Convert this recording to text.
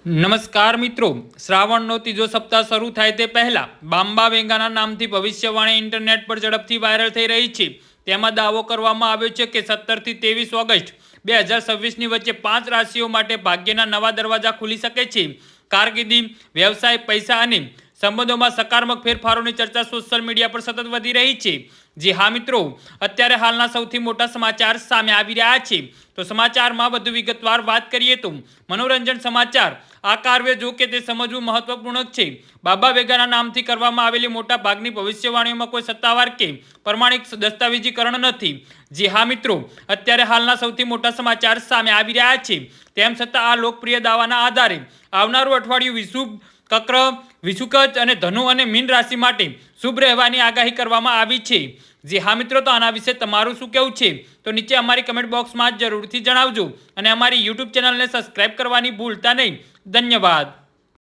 નમસ્કાર મિત્રો, શ્રાવણનો ત્રીજો સપ્તાહ શરૂ થાય તે પહેલા બાંબા વેંગાના નામથી ભવિષ્યવાણી ઇન્ટરનેટ પર ઝડપથી વાયરલ થઈ રહી છે. તેમાં દાવો કરવામાં આવ્યો છે કે 17 થી 23 ઓગસ્ટ 2026ની વચ્ચે 5 રાશિઓ માટે ભાગ્યના નવા દરવાજા ખુલી શકે છે. કારકિર્દી, વ્યવસાય, પૈસા અને સંબંધોમાં સકારાત્મક ફેરફારોની ચર્ચા સોશિયલ મીડિયા પર સતત વધી રહી છે. જી હા મિત્રો, અત્યારે હાલના સૌથી મોટા સમાચાર સામે આવી રહ્યા છે. તો સમાચારમાં વધુ વિગતવાર વાત કરીએ તો મનોરંજન સમાચાર. આ કાર્ય જો કે તે સમજવું મહત્વપૂર્ણ છે. બાબા વેગાના નામથી કરવામાં આવેલી મોટા ભાગની ભવિષ્યવાણીઓમાં કોઈ સત્તાવાર કે પ્રમાણિક દસ્તાવેજીકરણ નથી. જી હા મિત્રો, અત્યારે હાલના સૌથી મોટા સમાચાર સામે આવી રહ્યા છે. તેમ છતાં આ લોકપ્રિય દાવાના આધારે આવનારું અઠવાડિયું વિષુવ, કક્ર, વિષુકચ અને ધનુ અને મીન રાશિ માટે શુભ રહેવાની આગાહી કરવામાં આવી છે. જી હા મિત્રો, તો આના વિશે તમારું શું કહેવું છે તો નીચે અમારી કમેન્ટ બોક્સમાં જરૂરથી જણાવજો અને અમારી યુટ્યુબ ચેનલને સબસ્ક્રાઇબ કરવાની ભૂલતા નહીં. ધન્યવાદ.